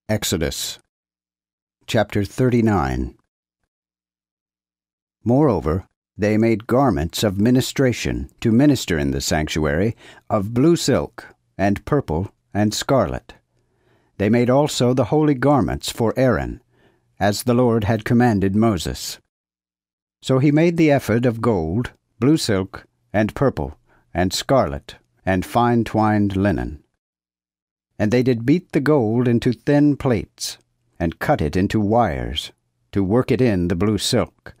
Exodus chapter 39. Moreover, they made garments of ministration to minister in the sanctuary, of blue silk, and purple, and scarlet. They made also the holy garments for Aaron, as the Lord had commanded Moses. So he made the ephod of gold, blue silk, and purple, and scarlet, and fine twined linen. And they did beat the gold into thin plates, and cut it into wires, to work it in the blue silk,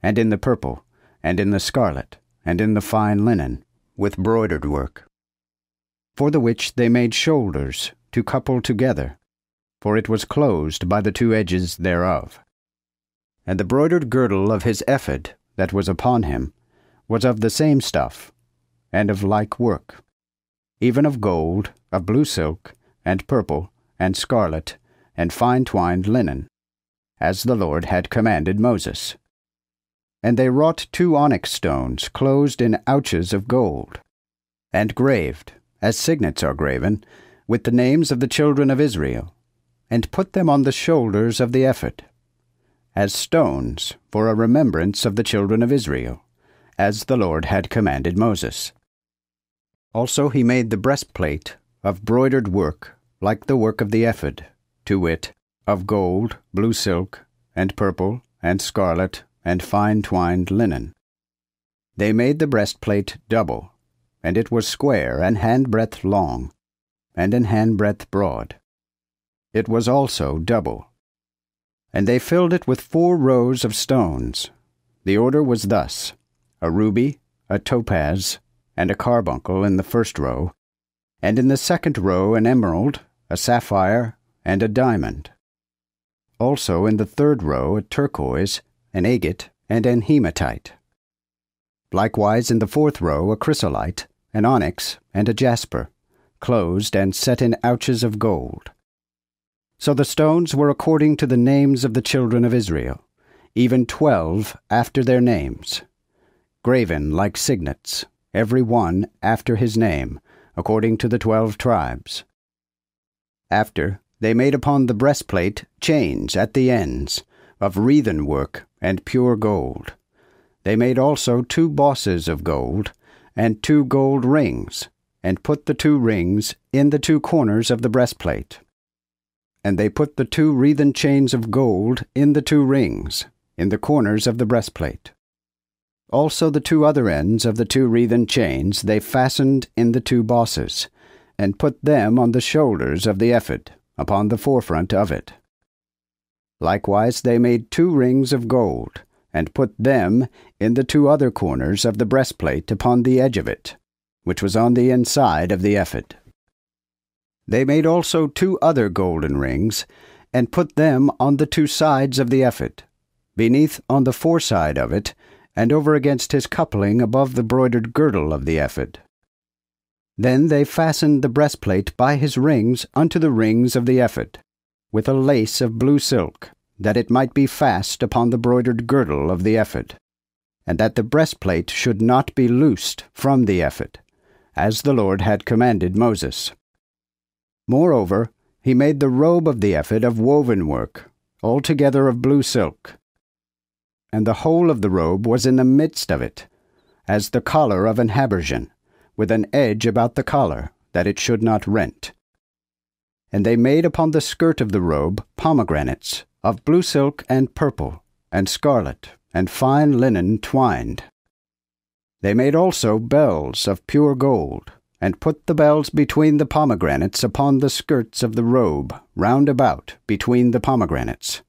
and in the purple, and in the scarlet, and in the fine linen, with broidered work. For the which they made shoulders to couple together, for it was closed by the two edges thereof. And the broidered girdle of his ephod that was upon him was of the same stuff, and of like work, even of gold, of blue silk, and purple, and scarlet, and fine twined linen, as the Lord had commanded Moses. And they wrought 2 onyx stones closed in ouches of gold, and graved, as signets are graven, with the names of the children of Israel, and put them on the shoulders of the ephod, as stones for a remembrance of the children of Israel, as the Lord had commanded Moses. Also he made the breastplate of broidered work, like the work of the ephod, to wit, of gold, blue silk, and purple, and scarlet, and fine twined linen. They made the breastplate double, and it was square and handbreadth long, and an handbreadth broad. It was also double. And they filled it with 4 rows of stones. The order was thus: a ruby, a topaz, and a carbuncle in the first row, and in the second row an emerald, a sapphire, and a diamond. Also in the third row a turquoise, an agate, and an hematite. Likewise in the fourth row a chrysolite, an onyx, and a jasper, closed and set in ouches of gold. So the stones were according to the names of the children of Israel, even 12 after their names, graven like signets, every one after his name, according to the 12 tribes. After, they made upon the breastplate chains at the ends, of wreathen work and pure gold. They made also 2 bosses of gold, and 2 gold rings, and put the 2 rings in the 2 corners of the breastplate. And they put the 2 wreathen chains of gold in the 2 rings, in the corners of the breastplate. Also the 2 other ends of the 2 wreathen chains they fastened in the 2 bosses, and put them on the shoulders of the ephod, upon the forefront of it. Likewise they made 2 rings of gold, and put them in the 2 other corners of the breastplate upon the edge of it, which was on the inside of the ephod. They made also 2 other golden rings, and put them on the 2 sides of the ephod, beneath on the foreside of it, and over against his coupling above the broidered girdle of the ephod. Then they fastened the breastplate by his rings unto the rings of the ephod, with a lace of blue silk, that it might be fast upon the broidered girdle of the ephod, and that the breastplate should not be loosed from the ephod, as the Lord had commanded Moses. Moreover, he made the robe of the ephod of woven work, altogether of blue silk. And the whole of the robe was in the midst of it, as the collar of an habergeon, with an edge about the collar, that it should not rent. And they made upon the skirt of the robe pomegranates, of blue silk and purple, and scarlet, and fine linen twined. They made also bells of pure gold, and put the bells between the pomegranates upon the skirts of the robe, round about between the pomegranates.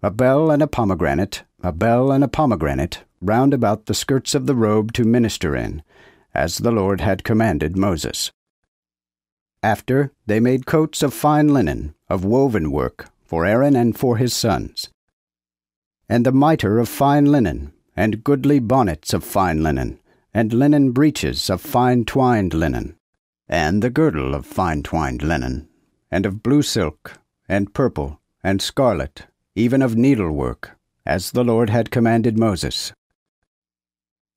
A bell and a pomegranate, a bell and a pomegranate, round about the skirts of the robe to minister in, as the Lord had commanded Moses. After, they made coats of fine linen, of woven work, for Aaron and for his sons, and the mitre of fine linen, and goodly bonnets of fine linen, and linen breeches of fine twined linen, and the girdle of fine twined linen, and of blue silk, and purple, and scarlet, even of needlework, as the Lord had commanded Moses.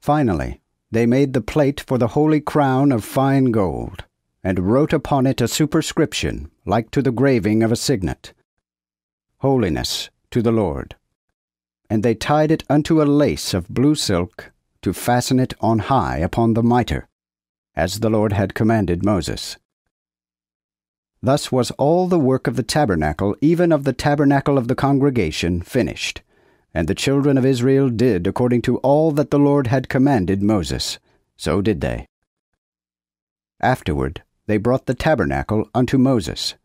Finally, they made the plate for the holy crown of fine gold, and wrote upon it a superscription like to the graving of a signet, Holiness to the Lord. And they tied it unto a lace of blue silk, to fasten it on high upon the mitre, as the Lord had commanded Moses. Thus was all the work of the tabernacle, even of the tabernacle of the congregation, finished. And the children of Israel did according to all that the Lord had commanded Moses. So did they. Afterward they brought the tabernacle unto Moses,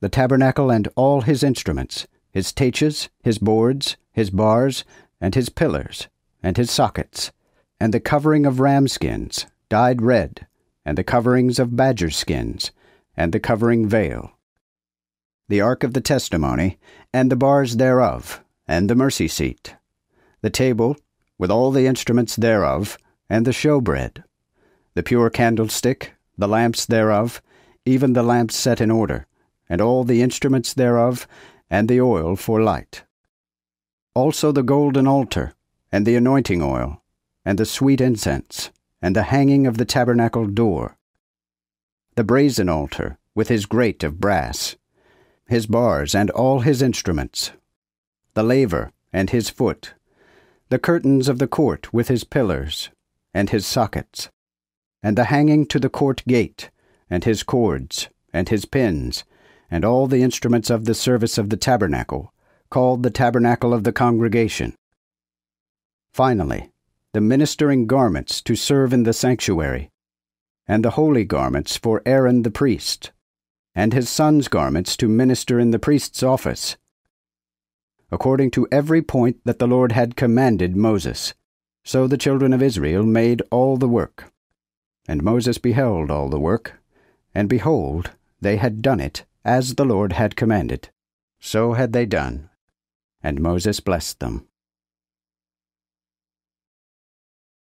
the tabernacle and all his instruments, his taches, his boards, his bars, and his pillars, and his sockets, and the covering of ram skins, dyed red, and the coverings of badger skins, and the covering veil, the ark of the testimony, and the bars thereof, and the mercy seat, the table, with all the instruments thereof, and the showbread, the pure candlestick, the lamps thereof, even the lamps set in order, and all the instruments thereof, and the oil for light. Also the golden altar, and the anointing oil, and the sweet incense, and the hanging of the tabernacle door, the brazen altar, with his grate of brass, his bars and all his instruments, the laver and his foot, the curtains of the court with his pillars, and his sockets, and the hanging to the court gate, and his cords, and his pins, and all the instruments of the service of the tabernacle, called the tabernacle of the congregation. Finally, the ministering garments to serve in the sanctuary, and the holy garments for Aaron the priest, and his sons' garments to minister in the priest's office, according to every point that the Lord had commanded Moses. So the children of Israel made all the work. And Moses beheld all the work, and behold, they had done it as the Lord had commanded. So had they done, and Moses blessed them.